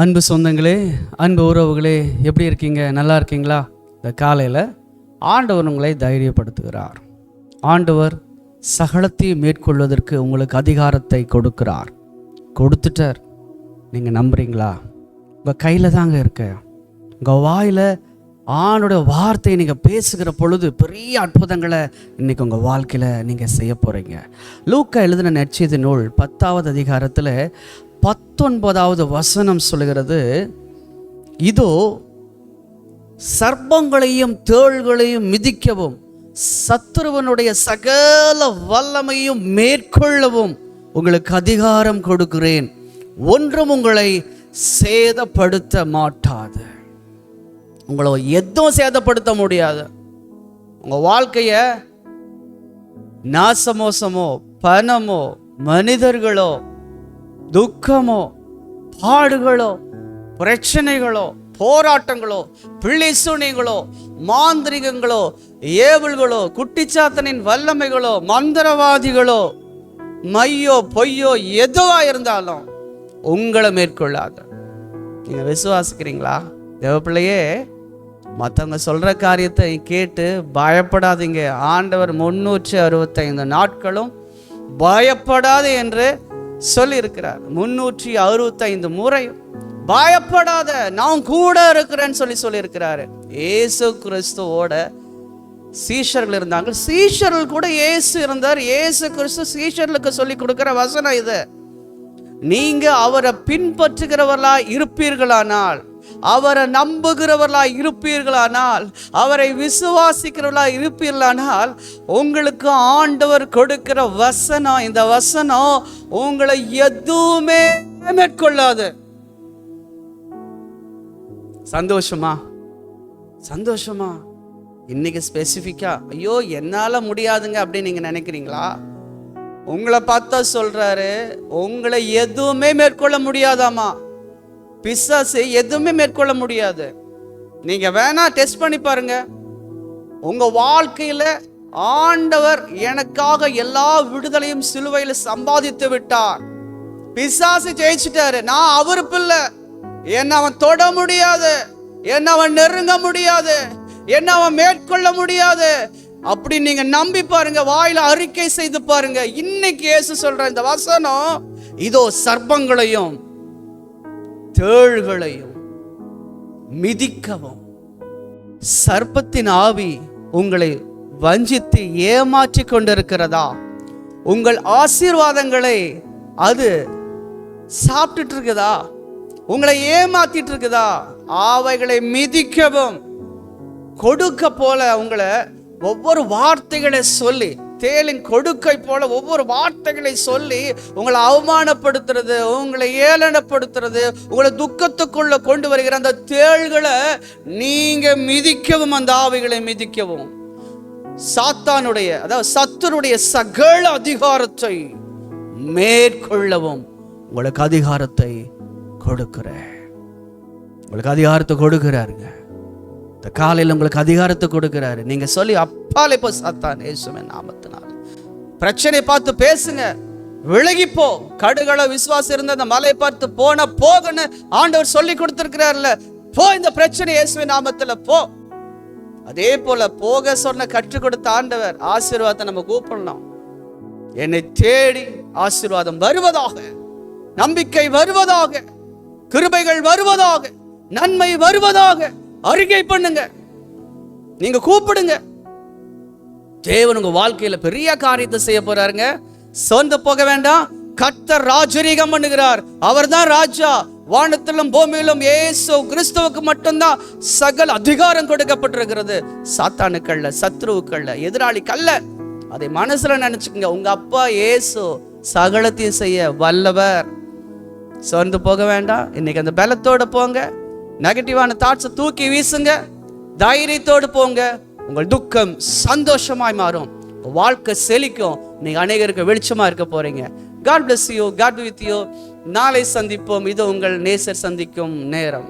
அன்பு சொந்தங்களே, அன்பு உறவுகளே, எப்படி இருக்கீங்க? நல்லா இருக்கீங்களா? இந்த காலையில் ஆண்டவர் உங்களை தைரியப்படுத்துகிறார். ஆண்டவர் சகலத்தையும் மேற்கொள்வதற்கு உங்களுக்கு அதிகாரத்தை கொடுக்கிறார். கொடுத்துட்டார். நீங்கள் நம்புறீங்களா? உங்கள் கையில் தாங்க இருக்க. உங்கள் வாயில் ஆண்டோட வார்த்தையை நீங்கள் பேசுகிற பொழுது பெரிய அற்புதங்களை இன்றைக்கி உங்கள் வாழ்க்கையில் நீங்கள் செய்ய போகிறீங்க. லூக்கா எழுதின நற்செய்தி நூல் 10வது அதிகாரத்தில் 19வது வசனம் சொல்லுகிறது, இதோ சர்ப்பங்களையும் தேள்களையும் மிதிக்கவும் சத்துருவனுடைய சகல வல்லமையும் மேற்கொள்ளவும் உங்களுக்கு அதிகாரம் கொடுக்கிறேன், ஒன்றும் உங்களை சேதப்படுத்த மாட்டாது. உங்களை எதுவும் சேதப்படுத்த முடியாது. உங்கள் வாழ்க்கையை நாசமோசமோ பணமோ மனிதர்களோ துக்கமோ பாடுகளோ பிரச்சனைகளோ போராட்டங்களோ பிள்ளை சூனிகளோ மாந்திரிகங்களோ ஏவல்களோ குட்டிச்சாத்தனின் வல்லமைகளோ மந்திரவாதிகளோ மையோ பொய்யோ எதுவா இருந்தாலும் உங்களை மேற்கொள்ளாது. நீங்க விசுவாசிக்கிறீங்களா? தேவப்பிள்ளையே, மற்றவங்க சொல்ற காரியத்தை கேட்டு பயப்படாதீங்க. ஆண்டவர் 365 நாட்களும் பயப்படாது என்று சொல்லி இருக்கிறார். 365 முறையும் பயப்படாத, நான் கூட இருக்கிறேன்னு சொல்லி இருக்கிறாரு. இயேசு கிறிஸ்துவோட சீஷர்கள் இருந்தாங்க. சீஷர்கள் கூட இயேசு இருந்தார். இயேசு கிறிஸ்து சீஷர்களுக்கு சொல்லி கொடுக்கிற வசனம் இது. நீங்க அவரை பின்பற்றுகிறவர்களா இருப்பீர்களானால், அவரை நம்புகிறவர்களா இருப்பீர்களானால், அவரை விசுவாசிக்கிறவர்களா இருப்பீர்களானால், உங்களுக்கு ஆண்டவர் கொடுக்கிற வசனம், இந்த வசனம் உங்களை எதுவுமே மேற்கொள்ளாது. சந்தோஷமா? சந்தோஷமா? இன்னைக்கு ஸ்பெசிஃபிக்கா ஐயோ என்னால முடியாதுங்க அப்படின்னு நீங்க நினைக்கிறீங்களா? உங்களை பார்த்தா சொல்றாரு, உங்களை எதுவுமே மேற்கொள்ள முடியாதாமா. பிசாசு எதுவுமே மேற்கொள்ள முடியாது. நீங்க வேணா டெஸ்ட் பண்ணி பாருங்க. உங்க வாழ்க்கையில ஆண்டவர் எனக்காக எல்லா விடுதலையும் சிலுவையில சம்பாதித்து விட்டார். பிசாசு ஜெயிச்சிட்டாரு. நான் அவரு பிள்ளை, என்ன அவன் தொட முடியாது, என்ன அவன் நெருங்க முடியாது, என்ன அவன் மேற்கொள்ள முடியாது அப்படி நீங்க நம்பி பாருங்க. வாயில அறிக்கை செய்து பாருங்க. இன்னைக்கு இயேசு சொல்ற இந்த வசனம், இதோ சர்ப்பங்களையும் தேள்களையும் மிதிக்கவும். சர்ப்பத்தின் ஆவி உங்களை வஞ்சித்து ஏமாற்றி கொண்டிருக்கிறதா? உங்கள் ஆசீர்வாதங்களை அது சாப்பிட்டுட்டு இருக்குதா? உங்களை ஏமாத்திட்டு இருக்குதா? அவைகளை மிதிக்கவும். கொடுக்க போல உங்களை ஒவ்வொரு வார்த்தைகளை சொல்லி, தேளின் கொடுக்கை போல ஒவ்வொரு வார்த்தைகளை சொல்லி உங்களை அவமானப்படுத்துறது, உங்களை ஏளனப்படுத்துறது, உங்களை துக்கத்துக்குள்ள கொண்டு வருகிற அந்த தேள்களை நீங்க மிதிக்கவும், அந்த ஆவிகளை மிதிக்கவும். சாத்தானுடைய, அதாவது சத்துருடைய சகல அதிகாரத்தை மேற்கொள்ளவும் உங்களுக்கு அதிகாரத்தை கொடுக்கிறேன். உங்களுக்கு அதிகாரத்தை கொடுக்கிறாருங்க. இந்த காலையில் உங்களுக்கு அதிகாரத்தை கொடுக்கிறாரு. நீங்க சொல்லி அப்பாலே போ சாத்தான், இயேசுவின் நாமத்தினால பிரச்சனை பார்த்து பேசுங்க, விலகிப்போ. கடுகள விசுவாசம் இருந்த அந்த மலை பார்த்து போகன்னு ஆண்டவர் சொல்லி கொடுத்திருக்கிறார்ல. போ, இந்த பிரச்சனை இயேசுவின் நாமத்துல போ. அதே போல போக சொன்ன கற்றுக் கொடுத்த ஆண்டவர் ஆசீர்வாதத்தை நம்ம கூப்பிடலாம். என்னை தேடி ஆசீர்வாதம் வருவதாக, நம்பிக்கை வருவதாக, கிருபைகள் வருவதாக, நன்மை வருவதாக அறிக்கை பண்ணுங்க. நீங்க கூப்பிடுங்க. தேவன் உங்க வாழ்க்கையில பெரிய காரியத்தை செய்ய போறாருங்க. சொந்த போக வேண்டாம். கர்த்தர் ராஜரீகம் பண்ணுகிறார். அவர் தான் ராஜா. வானத்திலும் பூமியிலும் இயேசு கிறிஸ்துவுக்கு மட்டும்தான் சகல அதிகாரம் கொடுக்கப்பட்டிருக்கிறது. சாத்தானுக்கல்ல, சத்ருவுக்கல்ல, எதிராளிக்கல்ல. அதை மனசுல நினைச்சுக்கோங்க. உங்க அப்பா இயேசு சகலத்தையும் செய்ய வல்லவர். சொந்து போக வேண்டாம். இன்னைக்கு அந்த பலத்தோட போங்க. நெகட்டிவான தாட்ஸை தூக்கி வீசுங்க. தைரியத்தோடு போங்க. உங்கள் துக்கம் சந்தோஷமாய் மாறும். வாழ்க்கை செழிக்கும். நீங்க அநேகருக்கு வெளிச்சமா இருக்க போறீங்க. God bless you. God be with you. நாளை சந்திப்போம். இது உங்கள் நேசர் சந்திக்கும் நேரம்.